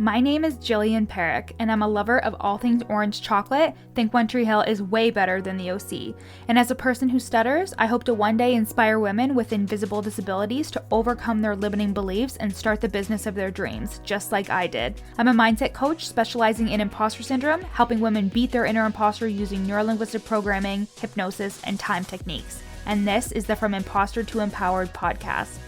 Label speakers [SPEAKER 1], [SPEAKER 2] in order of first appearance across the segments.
[SPEAKER 1] My name is Jillian Perrick, and I'm a lover of all things orange chocolate. Think One Tree Hill is way better than the OC. And as a person who stutters, I hope to one day inspire women with invisible disabilities to overcome their limiting beliefs and start the business of their dreams, just like I did. I'm a mindset coach specializing in imposter syndrome, helping women beat their inner imposter using neurolinguistic programming, hypnosis, and time techniques. And this is the From Imposter to Empowered podcast.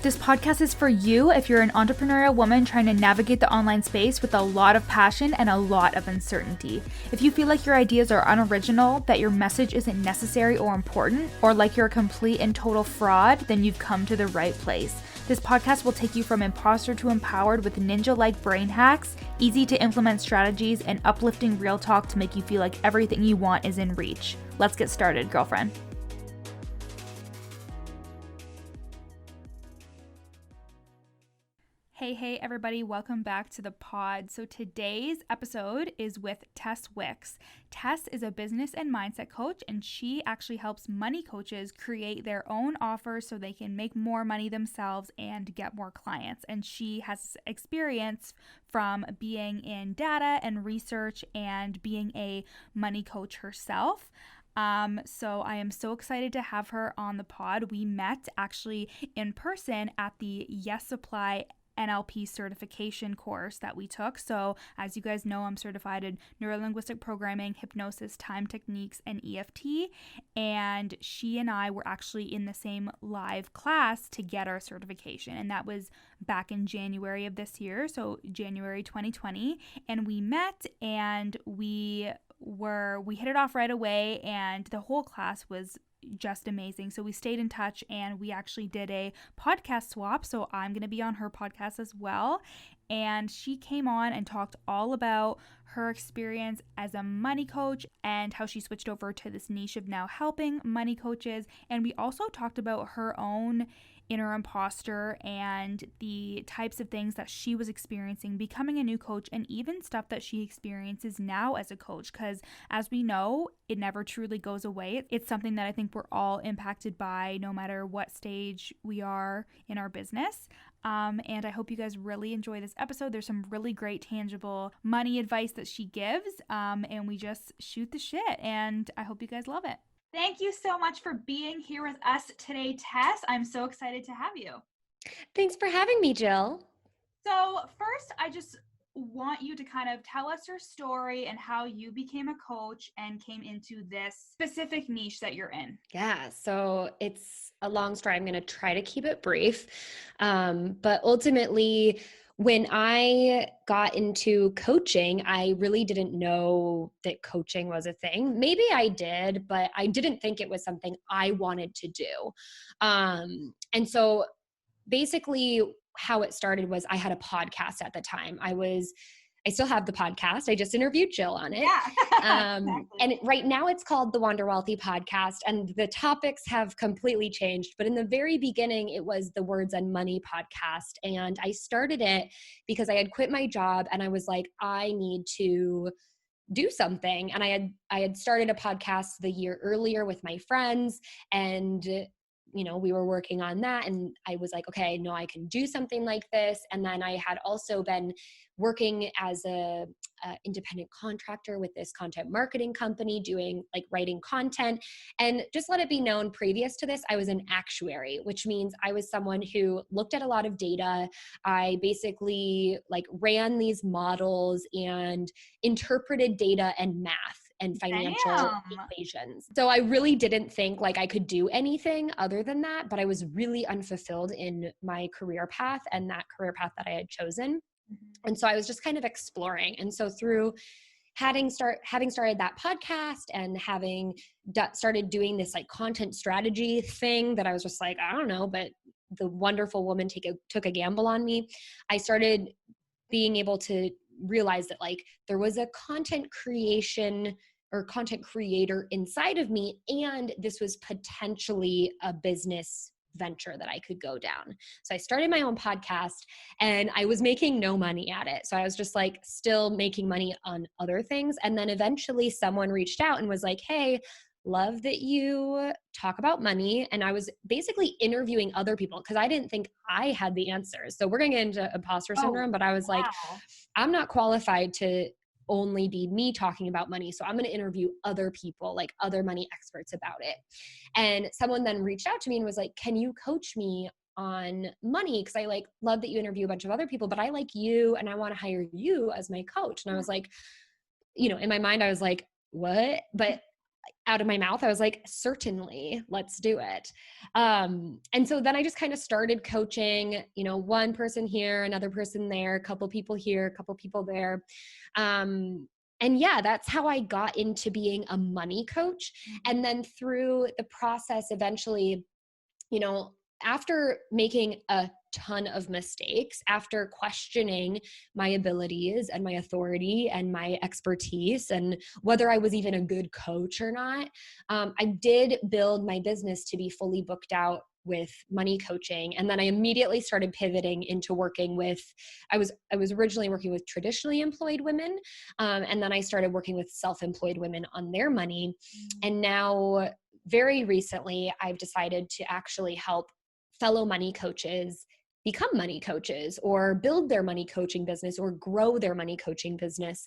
[SPEAKER 1] This podcast is for you if you're an entrepreneurial woman trying to navigate the online space with a lot of passion and a lot of uncertainty. If you feel like your ideas are unoriginal, that your message isn't necessary or important, or like you're a complete and total fraud, then you've come to the right place. This podcast will take you from imposter to empowered with ninja-like brain hacks, easy to implement strategies, and uplifting real talk to make you feel like everything you want is in reach. Let's get started, girlfriend. Hey everybody, welcome back to the pod. So today's episode is with Tess Wicks. Tess is a business and mindset coach, and she actually helps money coaches create their own offers so they can make more money themselves and get more clients. And she has experience from being in data and research and being a money coach herself. So I am so excited to have her on the pod. We met actually in person at the Yes Supply NLP certification course that we took. So as you guys know, I'm certified in neurolinguistic programming, hypnosis, time techniques, and EFT. And she and I were actually in the same live class to get our certification. And that was back in January of this year. So January 2020. And we met and we hit it off right away. And the whole class was just amazing. So we stayed in touch and we actually did a podcast swap. So I'm going to be on her podcast as well. And she came on and talked all about her experience as a money coach and how she switched over to this niche of now helping money coaches. And we also talked about her own inner imposter and the types of things that she was experiencing becoming a new coach, and even stuff that she experiences now as a coach, because as we know, it never truly goes away. It's something that I think we're all impacted by no matter what stage we are in our business. And I hope you guys really enjoy this episode. There's some really great tangible money advice that she gives, and we just shoot the shit, and I hope you guys love it. Thank you so much for being here with us today, Tess. I'm so excited to have you.
[SPEAKER 2] Thanks for having me, Jill.
[SPEAKER 1] So first, I just want you to kind of tell us your story and how you became a coach and came into this specific niche that you're in.
[SPEAKER 2] Yeah, so it's a long story. I'm going to try to keep it brief. But ultimately, when I got into coaching, I really didn't know that coaching was a thing. Maybe I did, but I didn't think it was something I wanted to do. And so basically how it started was I had a podcast at the time. I still have the podcast. I just interviewed Jill on it.
[SPEAKER 1] Yeah. Exactly.
[SPEAKER 2] And right now it's called the Wander Wealthy podcast, and the topics have completely changed. But in the very beginning, it was the Words and Money podcast. And I started it because I had quit my job and I was like, I need to do something. And I had started a podcast the year earlier with my friends, and we were working on that, and I was like, okay, no, I can do something like this. And then I had also been working as a independent contractor with this content marketing company, doing like writing content. And just let it be known, previous to this, I was an actuary, which means I was someone who looked at a lot of data. I basically like ran these models and interpreted data and math and financial equations. So I really didn't think like I could do anything other than that, but I was really unfulfilled in my career path and that career path that I had chosen. And so I was just kind of exploring. And so through having started that podcast and having started doing this like content strategy thing that I was just like, I don't know, but the wonderful woman took a gamble on me. I started being able to realize that like there was a content creation or content creator inside of me, and this was potentially a business venture that I could go down. So I started my own podcast and I was making no money at it. So I was just like still making money on other things. And then eventually someone reached out and was like, hey, love that you talk about money. And I was basically interviewing other people because I didn't think I had the answers. So we're going to get into imposter
[SPEAKER 1] Oh,
[SPEAKER 2] syndrome, but I was like,
[SPEAKER 1] wow.
[SPEAKER 2] I'm not qualified to only be me talking about money. So I'm going to interview other people, like other money experts about it. And someone then reached out to me and was like, can you coach me on money? Because I like love that you interview a bunch of other people, but I like you and I want to hire you as my coach. And I was like, in my mind, I was like, what? But out of my mouth, I was like, certainly, let's do it. And so then I just kind of started coaching, one person here, another person there, a couple people here, a couple people there. And yeah, that's how I got into being a money coach. And then through the process, eventually, after making a ton of mistakes, after questioning my abilities and my authority and my expertise and whether I was even a good coach or not, I did build my business to be fully booked out with money coaching. And then I immediately started pivoting into working with, I was originally working with traditionally employed women. And then I started working with self-employed women on their money. And now very recently, I've decided to actually help fellow money coaches become money coaches or build their money coaching business or grow their money coaching business,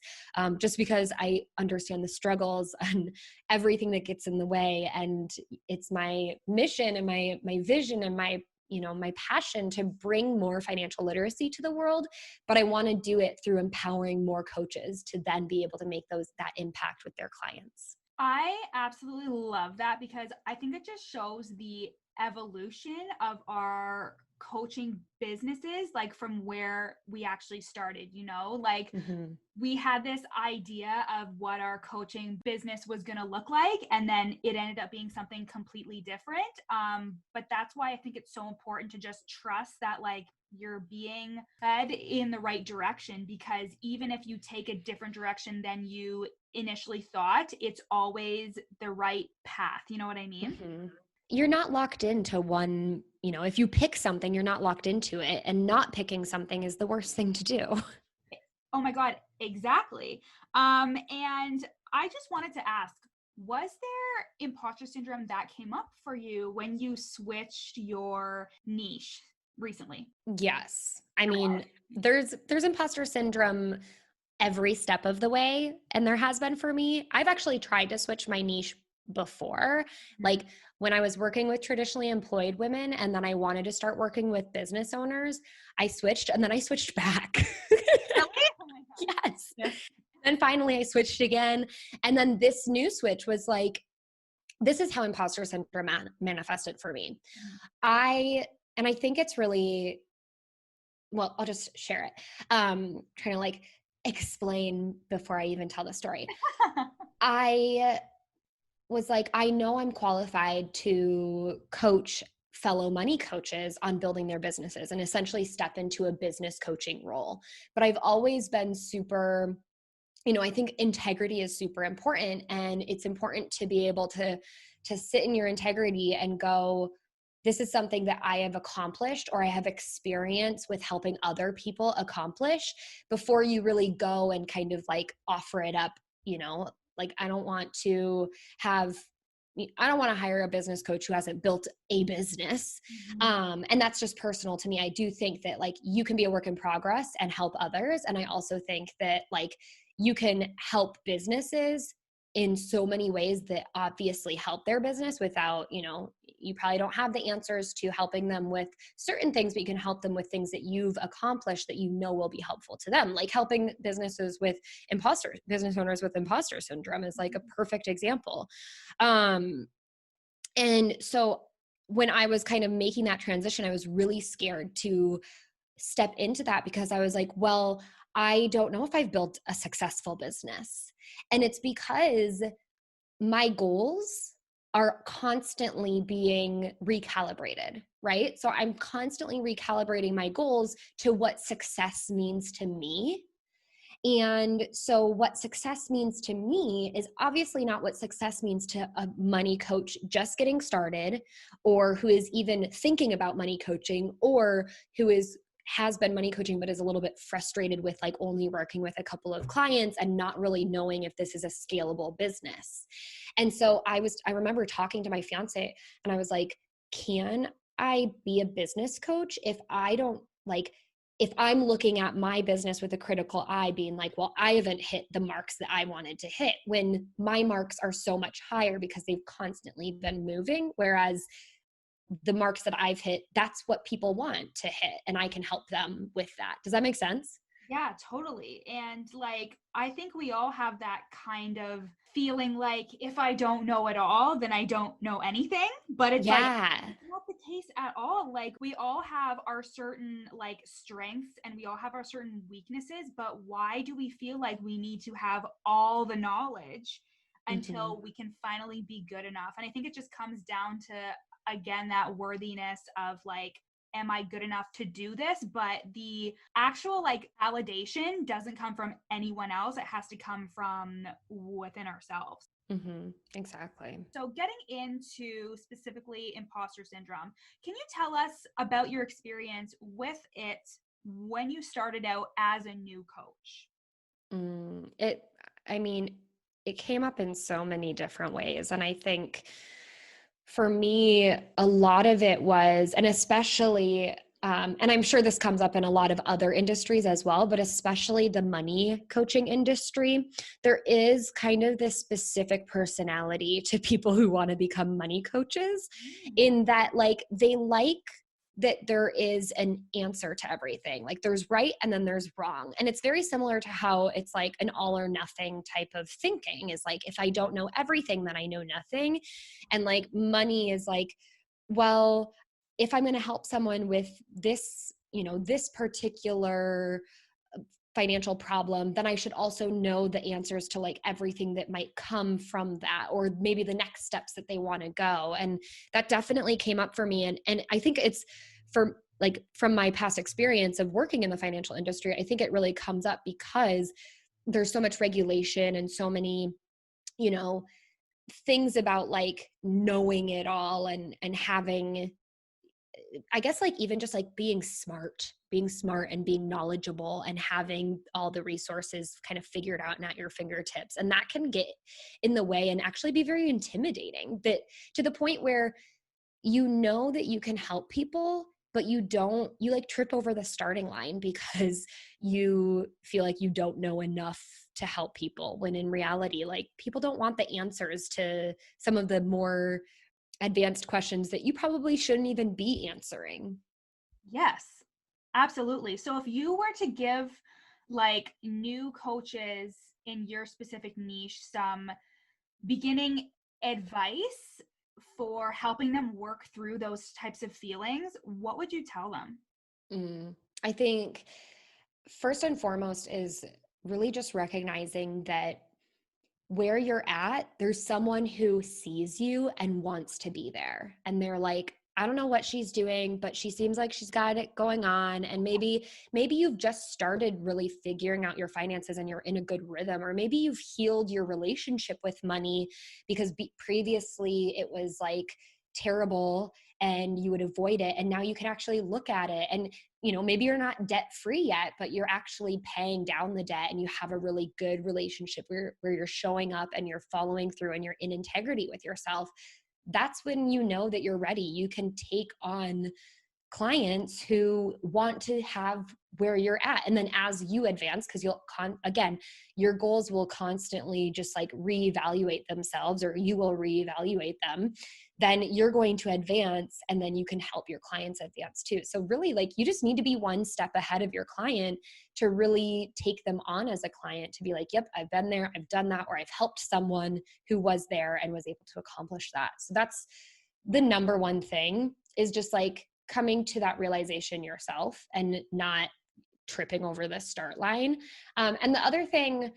[SPEAKER 2] just because I understand the struggles and everything that gets in the way. And it's my mission and my vision and my passion to bring more financial literacy to the world, but I want to do it through empowering more coaches to then be able to make that impact with their clients.
[SPEAKER 1] I absolutely love that because I think it just shows the evolution of our coaching businesses, like from where we actually started, we had this idea of what our coaching business was going to look like, and then it ended up being something completely different. But that's why I think it's so important to just trust that you're being fed in the right direction, because even if you take a different direction than you initially thought, it's always the right path. You know what I mean?
[SPEAKER 2] Mm-hmm. You're not locked into one, if you pick something, you're not locked into it, and not picking something is the worst thing to do.
[SPEAKER 1] Oh my God, exactly. And I just wanted to ask, was there imposter syndrome that came up for you when you switched your niche recently?
[SPEAKER 2] Yes. I mean, there's imposter syndrome every step of the way, and there has been for me. I've actually tried to switch my niche before, like when I was working with traditionally employed women and then I wanted to start working with business owners, I switched and then I switched back.
[SPEAKER 1] Really? Oh my God.
[SPEAKER 2] Yes.
[SPEAKER 1] Yeah.
[SPEAKER 2] And finally I switched again. And then this new switch was like, this is how imposter syndrome manifested for me. I think it's really, well, I'll just share it. Trying to explain before I even tell the story. I was like, I know I'm qualified to coach fellow money coaches on building their businesses and essentially step into a business coaching role. But I've always been super, I think integrity is super important, and it's important to be able to sit in your integrity and go, this is something that I have accomplished or I have experience with helping other people accomplish before you really go and kind of offer it up, I don't want to hire a business coach who hasn't built a business. And that's just personal to me. I do think that you can be a work in progress and help others. And I also think that you can help businesses in so many ways that obviously help their business without, you probably don't have the answers to helping them with certain things, but you can help them with things that you've accomplished that will be helpful to them. Like helping business owners with imposter syndrome is a perfect example. And so when I was kind of making that transition, I was really scared to step into that because I was like, well, I don't know if I've built a successful business. And it's because my goals are constantly being recalibrated, right? So I'm constantly recalibrating my goals to what success means to me. And so what success means to me is obviously not what success means to a money coach just getting started, or who is even thinking about money coaching, or who is has been money coaching, but is a little bit frustrated with like only working with a couple of clients and not really knowing if this is a scalable business. And so I remember talking to my fiance and I was like, can I be a business coach if I don't like, if I'm looking at my business with a critical eye, being like, well, I haven't hit the marks that I wanted to hit, when my marks are so much higher because they've constantly been moving. Whereas the marks that I've hit, that's what people want to hit. And I can help them with that. Does that make sense?
[SPEAKER 1] Yeah, totally. And like, I think we all have that kind of feeling like if I don't know it all, then I don't know anything. But it's like,
[SPEAKER 2] Yeah.
[SPEAKER 1] it's not the case at all. Like, we all have our certain like strengths and we all have our certain weaknesses. But why do we feel like we need to have all the knowledge
[SPEAKER 2] Mm-hmm.
[SPEAKER 1] until we can finally be good enough? And I think it just comes down to, again, that worthiness of like, am I good enough to do this? But the actual like validation doesn't come from anyone else. It has to come from within ourselves.
[SPEAKER 2] Mm-hmm. Exactly.
[SPEAKER 1] So, getting into specifically imposter syndrome, can you tell us about your experience with it when you started out as a new coach?
[SPEAKER 2] I mean, it came up in so many different ways. And I think for me, a lot of it was, and especially, and I'm sure this comes up in a lot of other industries as well, but especially the money coaching industry, there is kind of this specific personality to people who want to become money coaches, in that, like, they like that there is an answer to everything. Like, there's right and then there's wrong. And it's very similar to how it's like an all or nothing type of thinking, is like, if I don't know everything, then I know nothing. And like money is like, well, if I'm going to help someone with this, this particular financial problem, then I should also know the answers to like everything that might come from that, or maybe the next steps that they want to go. And that definitely came up for me. And I think it's for like, from my past experience of working in the financial industry, I think it really comes up because there's so much regulation and so many, you know, things about like knowing it all, and having, I guess, like even just like being smart and being knowledgeable and having all the resources kind of figured out and at your fingertips. And that can get in the way and actually be very intimidating, that to the point where you know that you can help people, but you like trip over the starting line because you feel like you don't know enough to help people, when in reality, like, people don't want the answers to some of the more advanced questions that you probably shouldn't even be answering.
[SPEAKER 1] Yes, absolutely. So, if you were to give like new coaches in your specific niche some beginning advice for helping them work through those types of feelings, what would you tell them?
[SPEAKER 2] I think first and foremost is really just recognizing that where you're at, there's someone who sees you and wants to be there. And they're like, I don't know what she's doing, but she seems like she's got it going on. And maybe you've just started really figuring out your finances and you're in a good rhythm, or maybe you've healed your relationship with money because previously it was like terrible and you would avoid it, and now you can actually look at it. And maybe you're not debt free yet, but you're actually paying down the debt, and you have a really good relationship where you're showing up and you're following through and you're in integrity with yourself. That's when you know that you're ready. You can take on clients who want to have where you're at. And then as you advance, because again, your goals will constantly just like reevaluate themselves, or you will reevaluate them, then you're going to advance, and then you can help your clients advance too. So really, like, you just need to be one step ahead of your client to really take them on as a client, to be like, yep, I've been there, I've done that, or I've helped someone who was there and was able to accomplish that. So that's the number one thing, is just like coming to that realization yourself and not tripping over the start line. And the other thing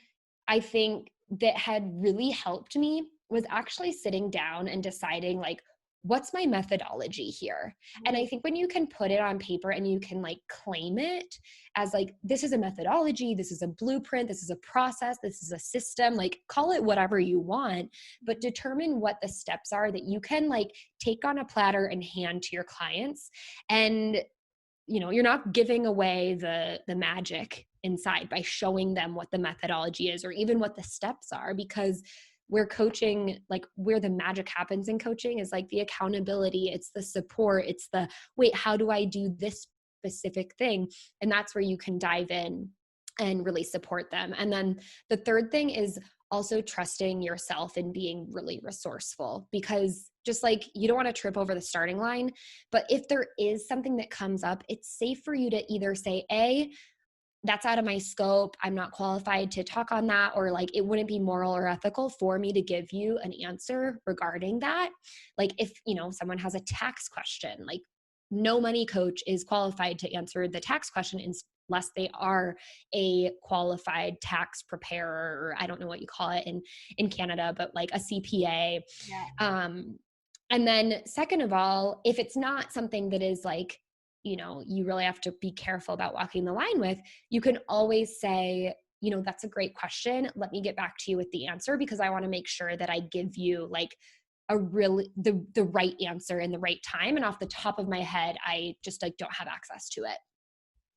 [SPEAKER 2] I think that had really helped me was actually sitting down and deciding, like, what's my methodology here? And I
[SPEAKER 1] Ooh,
[SPEAKER 2] think when you can put it on paper and you can like claim it as like, this is a methodology, this is a blueprint, this is a process, this is a system, like, call it whatever you want, but determine what the steps are that you can like take on a platter and hand to your clients. And you're not giving away the magic inside by showing them what the methodology is or even what the steps are, because we're coaching, like where the magic happens in coaching is like the accountability, it's the support, it's the, wait, how do I do this specific thing? And that's where you can dive in and really support them. And then the third thing is also trusting yourself and being really resourceful, because just like you don't want to trip over the starting line, but if there is something that comes up, it's safe for you to either say, that's out of my scope, I'm not qualified to talk on that, or like it wouldn't be moral or ethical for me to give you an answer regarding that. Like if someone has a tax question, like no money coach is qualified to answer the tax question unless they are a qualified tax preparer, or I don't know what you call it in Canada, but like a CPA.
[SPEAKER 1] Yeah.
[SPEAKER 2] And then second of all, if it's not something that is like, you really have to be careful about walking the line with, you can always say, that's a great question. Let me get back to you with the answer, because I want to make sure that I give you like a really the right answer in the right time. And off the top of my head, I just like don't have access to it.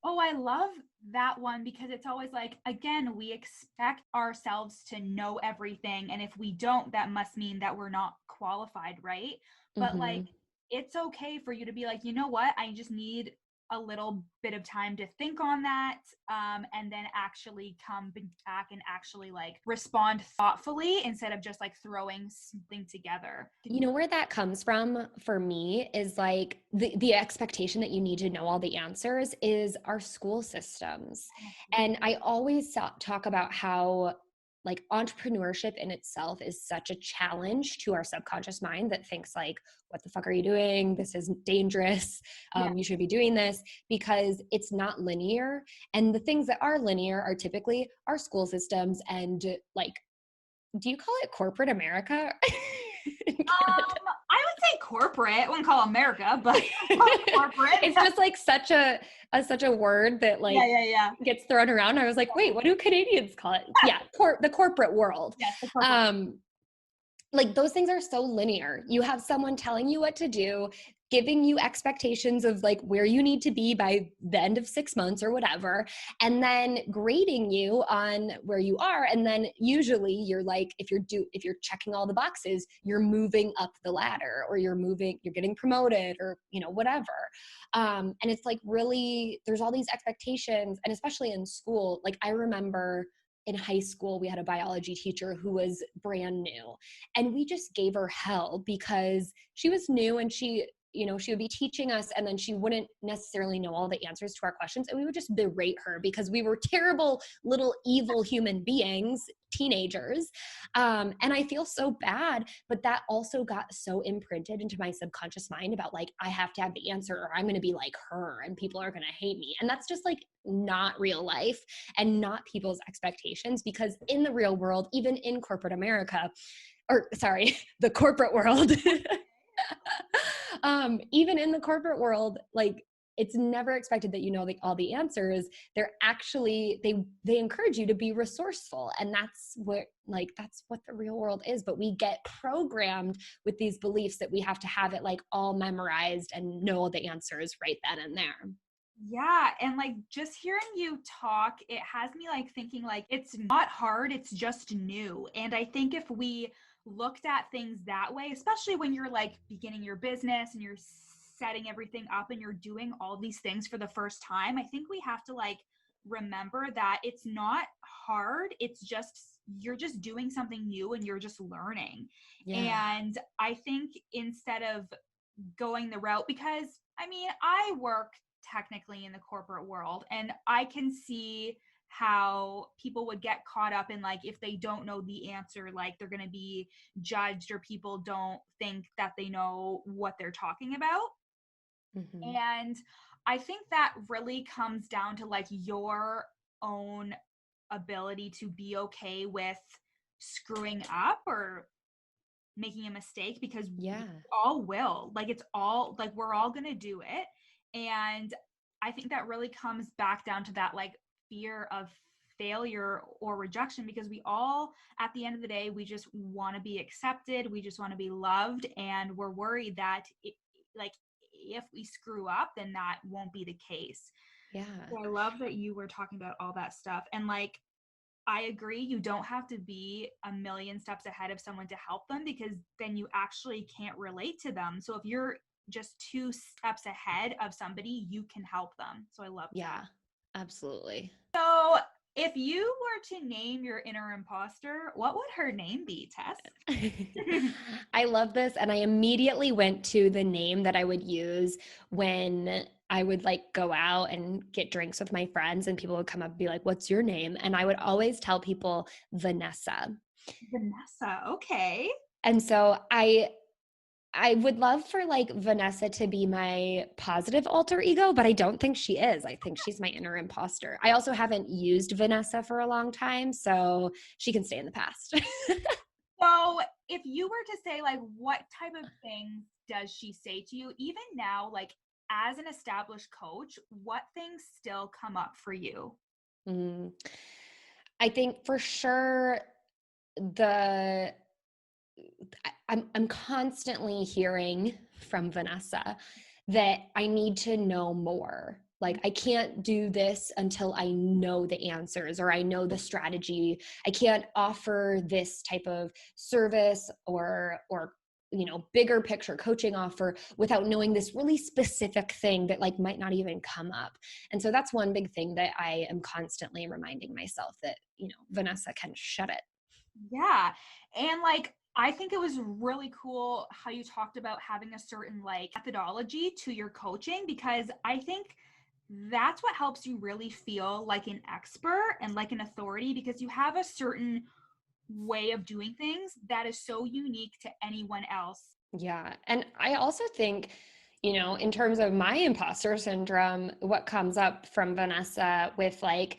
[SPEAKER 1] Oh, I love that one, because it's always like, again, we expect ourselves to know everything. And if we don't, that must mean that we're not qualified, right? But like,
[SPEAKER 2] Mm-hmm.
[SPEAKER 1] it's okay for you to be like, you know what? I just need a little bit of time to think on that, and then actually come back and actually like respond thoughtfully instead of just like throwing something together.
[SPEAKER 2] Where that comes from for me is like the expectation that you need to know all the answers is our school systems. And I always talk about how like entrepreneurship in itself is such a challenge to our subconscious mind that thinks like, what the fuck are you doing? This is dangerous.
[SPEAKER 1] Yeah.
[SPEAKER 2] You should be doing this, because it's not linear. And the things that are linear are typically our school systems and like, do you call it corporate America?
[SPEAKER 1] I would say corporate. I wouldn't call America, but corporate.
[SPEAKER 2] It's just like such a word that like
[SPEAKER 1] Yeah.
[SPEAKER 2] gets thrown around. I was like, wait, what do Canadians call it? Yeah, the corporate world.
[SPEAKER 1] Yes, the corporate.
[SPEAKER 2] Like those things are so linear. You have someone telling you what to do, giving you expectations of like where you need to be by the end of 6 months or whatever, and then grading you on where you are. And then usually you're like, if you're checking all the boxes, you're moving up the ladder, or you're getting promoted, or whatever. And it's like really, there's all these expectations, and especially in school. Like I remember in high school, we had a biology teacher who was brand new, and we just gave her hell because she was new, and she would be teaching us, and then she wouldn't necessarily know all the answers to our questions. And we would just berate her because we were terrible little evil human beings, teenagers. And I feel so bad, but that also got so imprinted into my subconscious mind about like, I have to have the answer or I'm going to be like her and people are going to hate me. And that's just like not real life and not people's expectations, because in the real world, even in corporate America, or sorry, the corporate world, even in the corporate world, like it's never expected that all the answers. They're actually they encourage you to be resourceful, and that's what the real world is. But we get programmed with these beliefs that we have to have it like all memorized and know the answers right then and there.
[SPEAKER 1] Yeah. And like just hearing you talk, it has me like thinking like it's not hard, it's just new. And I think if we looked at things that way, especially when you're like beginning your business and you're setting everything up and you're doing all these things for the first time, I think we have to like remember that it's not hard. It's just, you're just doing something new and you're just learning.
[SPEAKER 2] Yeah.
[SPEAKER 1] And I think instead of going the route, because I mean, I work technically in the corporate world, and I can see how people would get caught up in like, if they don't know the answer, like they're going to be judged, or people don't think that they know what they're talking about.
[SPEAKER 2] Mm-hmm.
[SPEAKER 1] And I think that really comes down to like your own ability to be okay with screwing up or making a mistake, because we
[SPEAKER 2] Yeah.
[SPEAKER 1] all will. Like it's all like we're all going to do it. And I think that really comes back down to that like fear of failure or rejection, because we all, at the end of the day, we just want to be accepted, we just want to be loved, and we're worried that like if we screw up, then that won't be the case.
[SPEAKER 2] Yeah.
[SPEAKER 1] So I love that you were talking about all that stuff. And like, I agree, you don't have to be a million steps ahead of someone to help them, because then you actually can't relate to them. So if you're just 2 steps ahead of somebody, you can help them. So I love that.
[SPEAKER 2] Yeah, absolutely.
[SPEAKER 1] So if you were to name your inner imposter, what would her name be, Tess?
[SPEAKER 2] I love this. And I immediately went to the name that I would use when I would like go out and get drinks with my friends, and people would come up and be like, "What's your name?" And I would always tell people Vanessa.
[SPEAKER 1] Vanessa, okay.
[SPEAKER 2] And so I would love for like Vanessa to be my positive alter ego, but I don't think she is. I think she's my inner imposter. I also haven't used Vanessa for a long time, so she can stay in the past.
[SPEAKER 1] So if you were to say, like, what type of things does she say to you, even now, like as an established coach, what things still come up for you?
[SPEAKER 2] Mm. I think for sure the I'm constantly hearing from Vanessa that I need to know more. Like, I can't do this until I know the answers or I know the strategy. I can't offer this type of service or bigger picture coaching offer without knowing this really specific thing that like might not even come up. And so that's one big thing that I am constantly reminding myself that, Vanessa can shut it.
[SPEAKER 1] Yeah. And like, I think it was really cool how you talked about having a certain like methodology to your coaching, because I think that's what helps you really feel like an expert and like an authority, because you have a certain way of doing things that is so unique to anyone else.
[SPEAKER 2] Yeah. And I also think, in terms of my imposter syndrome, what comes up from Vanessa with like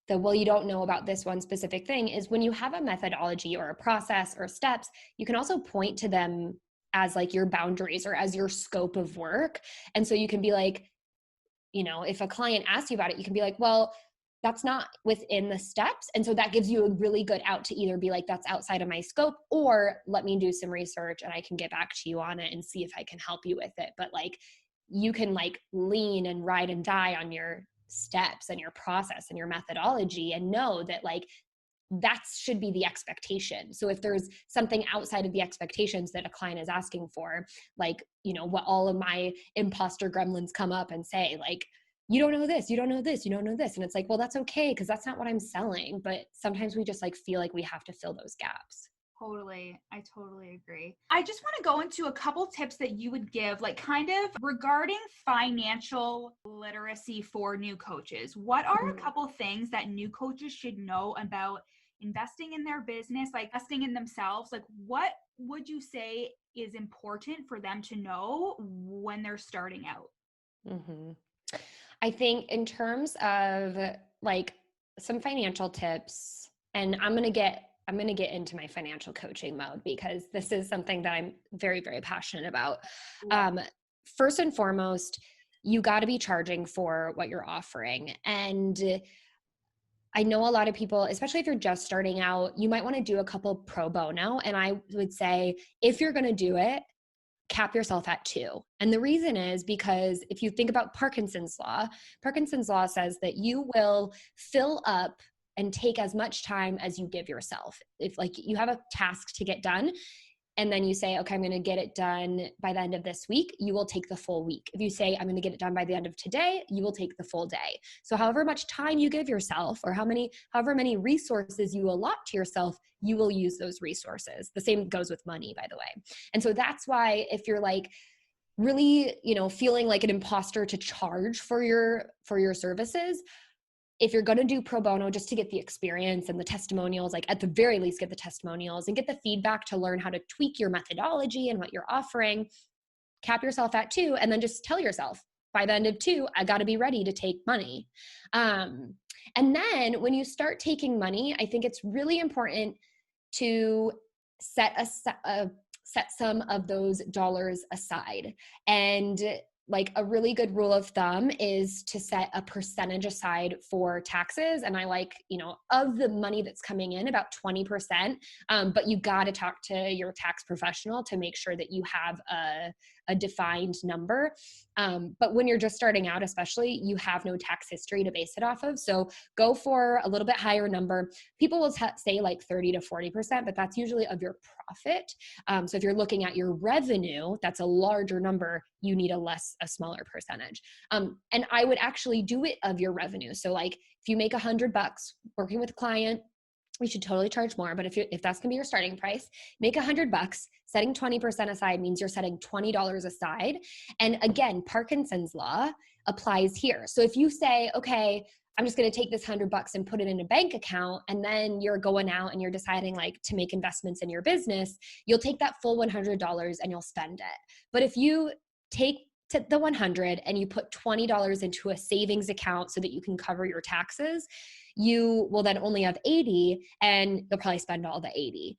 [SPEAKER 2] well, you don't know about this one specific thing is when you have a methodology or a process or steps, you can also point to them as like your boundaries or as your scope of work. And so you can be like, if a client asks you about it, you can be like, well, that's not within the steps. And so that gives you a really good out to either be like, that's outside of my scope, or let me do some research and I can get back to you on it and see if I can help you with it. But like, you can like lean and ride and die on your steps and your process and your methodology and know that like, that should be the expectation. So if there's something outside of the expectations that a client is asking for, like, what all of my imposter gremlins come up and say, like, you don't know this, you don't know this, you don't know this. And it's like, well, that's okay, because that's not what I'm selling. But sometimes we just like feel like we have to fill those gaps.
[SPEAKER 1] Totally. I totally agree. I just want to go into a couple tips that you would give, like kind of regarding financial literacy for new coaches. What are a couple things that new coaches should know about investing in their business, like investing in themselves? Like, what would you say is important for them to know when they're starting out?
[SPEAKER 2] Mm-hmm. I think in terms of like some financial tips, and I'm going to get into my financial coaching mode because this is something that I'm very, very passionate about. First and foremost, you got to be charging for what you're offering. And I know a lot of people, especially if you're just starting out, you might want to do a couple pro bono. And I would say, if you're going to do it, cap yourself at 2. And the reason is because if you think about Parkinson's law says that you will fill up and take as much time as you give yourself. If like you have a task to get done and then you say, okay, I'm going to get it done by the end of this week, you will take the full week. If you say, I'm going to get it done by the end of today, you will take the full day. So however much time you give yourself or however many resources you allot to yourself, you will use those resources. The same goes with money, by the way. And so that's why if you're like really, feeling like an imposter to charge for your services, if you're going to do pro bono just to get the experience and the testimonials, like at the very least get the testimonials and get the feedback to learn how to tweak your methodology and what you're offering, cap yourself at 2, and then just tell yourself by the end of 2, I got to be ready to take money. And then when you start taking money, I think it's really important to set some of those dollars aside. And like a really good rule of thumb is to set a percentage aside for taxes. And I like, of the money that's coming in, about 20%. But you got to talk to your tax professional to make sure that you have a defined number. But when you're just starting out, especially, you have no tax history to base it off of. So go for a little bit higher number. People will say like 30 to 40%, but that's usually of your profit. So if you're looking at your revenue, that's a larger number. You need a smaller percentage. And I would actually do it of your revenue. So like if you make $100 working with a client, you should totally charge more. But if that's gonna be your starting price, make $100. Setting 20% aside means you're setting $20 aside. And again, Parkinson's law applies here. So if you say, okay, I'm just going to take this $100 and put it in a bank account, and then you're going out and you're deciding like to make investments in your business, you'll take that full $100 and you'll spend it. But if you take the 100 and you put $20 into a savings account so that you can cover your taxes, you will then only have 80 and you'll probably spend all the 80.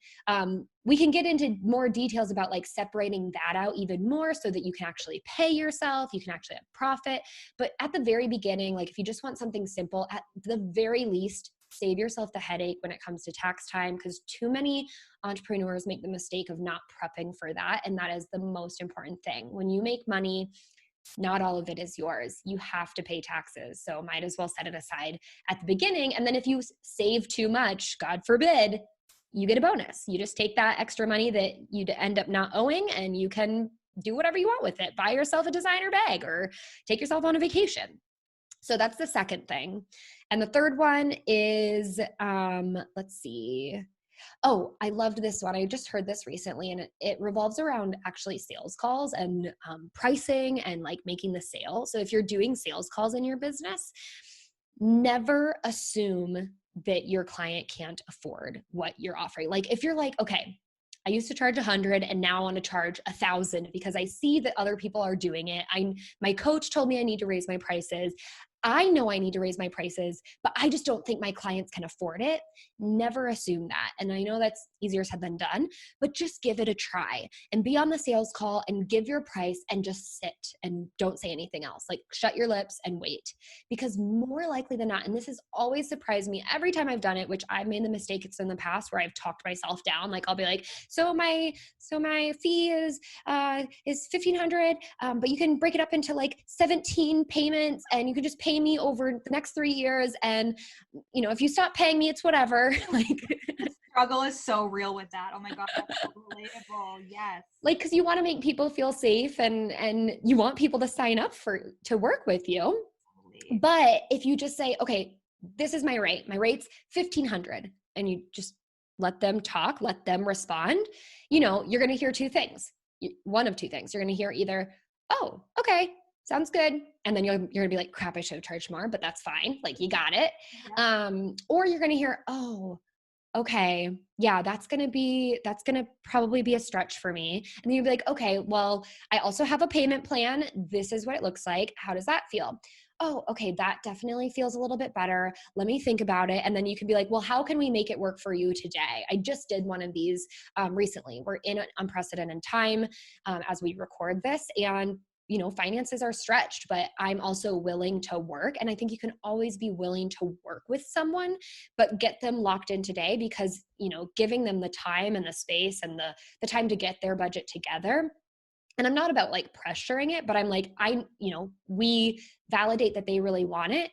[SPEAKER 2] We can get into more details about like separating that out even more so that you can actually pay yourself, you can actually have profit. But at the very beginning, like if you just want something simple, at the very least, save yourself the headache when it comes to tax time, because too many entrepreneurs make the mistake of not prepping for that. And that is the most important thing. When you make money, not all of it is yours. You have to pay taxes. So might as well set it aside at the beginning. And then if you save too much, God forbid, you get a bonus. You just take that extra money that you end up not owing and you can do whatever you want with it. Buy yourself a designer bag or take yourself on a vacation. So that's the second thing. And the third one is, let's see. Oh, I loved this one. I just heard this recently, and it revolves around actually sales calls and pricing and like making the sale. So if you're doing sales calls in your business, never assume that your client can't afford what you're offering. Like if you're like, okay, I used to charge 100 and now I want to charge 1,000 because I see that other people are doing it. My coach told me I need to raise my prices. I know I need to raise my prices, but I just don't think my clients can afford it. Never assume that. And I know that's easier said than done, but just give it a try and be on the sales call and give your price and just sit and don't say anything else. Like shut your lips and wait, because more likely than not, and this has always surprised me every time I've done it, which I've made the mistake it's in the past where I've talked myself down. Like I'll be like, so my fee is 1,500, but you can break it up into like 17 payments and you can just pay me over the next 3 years. And, you know, if you stop paying me, it's whatever. Like
[SPEAKER 1] the struggle is so real with that. Oh my God, that's so relatable. Yes.
[SPEAKER 2] Like, cause you want to make people feel safe and you want people to sign up to work with you. Totally. But if you just say, okay, this is my rate, my rate's 1,500, and you just let them talk, let them respond, you know, you're going to hear two things. One of two things. You're going to hear either, oh, okay, sounds good. And then you're gonna be like, crap, I should have charged more, but that's fine. Like you got it. Yeah. Or you're gonna hear, oh, okay, yeah, that's gonna probably be a stretch for me. And then you'll be like, okay, well, I also have a payment plan. This is what it looks like. How does that feel? Oh, okay, that definitely feels a little bit better. Let me think about it. And then you can be like, well, how can we make it work for you today? I just did one of these recently. We're in an unprecedented time as we record this, and you know, finances are stretched, but I'm also willing to work. And I think you can always be willing to work with someone, but get them locked in today, because, you know, giving them the time and the space and the time to get their budget together. And I'm not about like pressuring it, but I'm like, we validate that they really want it.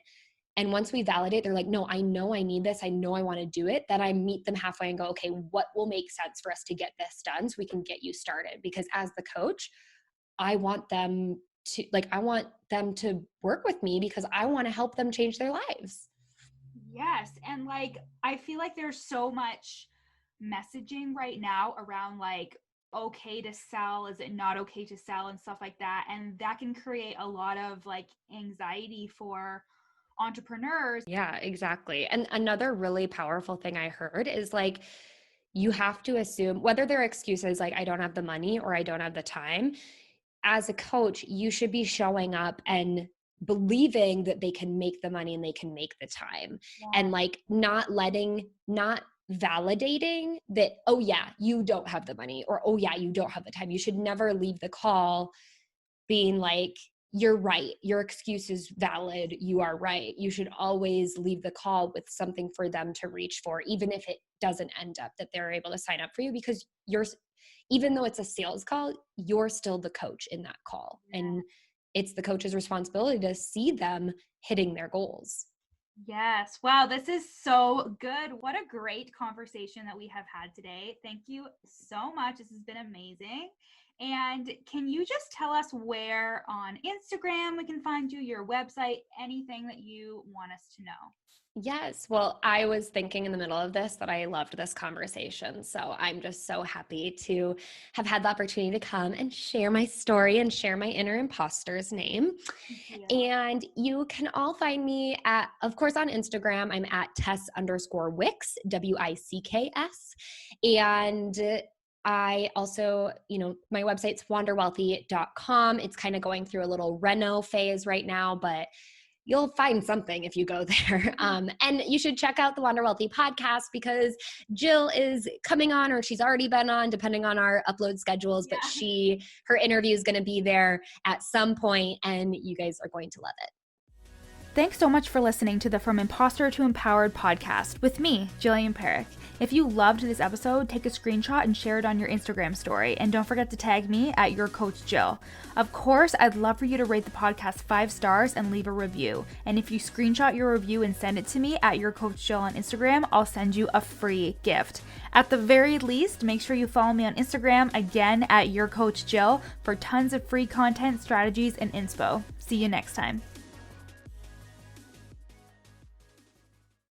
[SPEAKER 2] And once we validate, they're like, no, I know I need this. I know I want to do it. Then I meet them halfway and go, okay, what will make sense for us to get this done so we can get you started? Because as the coach, I want them to work with me because I want to help them change their lives.
[SPEAKER 1] Yes. And like, I feel like there's so much messaging right now around like, okay to sell, is it not okay to sell, and stuff like that. And that can create a lot of like anxiety for entrepreneurs.
[SPEAKER 2] Yeah, exactly. And another really powerful thing I heard is like, you have to assume, whether their excuses like I don't have the money or I don't have the time, as a coach, you should be showing up and believing that they can make the money and they can make the time. Yeah. And like not validating that, oh yeah, you don't have the money, or oh yeah, you don't have the time. You should never leave the call being like, you're right, your excuse is valid, you are right. You should always leave the call with something for them to reach for, even if it doesn't end up that they're able to sign up for you, because even though it's a sales call, you're still the coach in that call.
[SPEAKER 1] Yeah.
[SPEAKER 2] And it's the coach's responsibility to see them hitting their goals.
[SPEAKER 1] Yes. Wow. This is so good. What a great conversation that we have had today. Thank you so much. This has been amazing. And can you just tell us where on Instagram we can find you, your website, anything that you want us to know?
[SPEAKER 2] Yes. Well, I was thinking in the middle of this that I loved this conversation. So I'm just so happy to have had the opportunity to come and share my story and share my inner imposter's name. And you can all find me at, of course, on Instagram. I'm at Tess_Wicks, Wicks. And I also, my website's wanderwealthy.com. It's kind of going through a little reno phase right now, but you'll find something if you go there. And you should check out the Wander Wealthy podcast because Jill is coming on, or she's already been on, depending on our upload schedules, but her interview is going to be there at some point, and you guys are going to love it.
[SPEAKER 1] Thanks so much for listening to the From Imposter to Empowered podcast with me, Jillian Perrick. If you loved this episode, take a screenshot and share it on your Instagram story. And don't forget to tag me at Your Coach Jill. Of course, I'd love for you to rate the podcast 5 stars and leave a review. And if you screenshot your review and send it to me at Your Coach Jill on Instagram, I'll send you a free gift. At the very least, make sure you follow me on Instagram, again at Your Coach Jill, for tons of free content, strategies, and inspo. See you next time.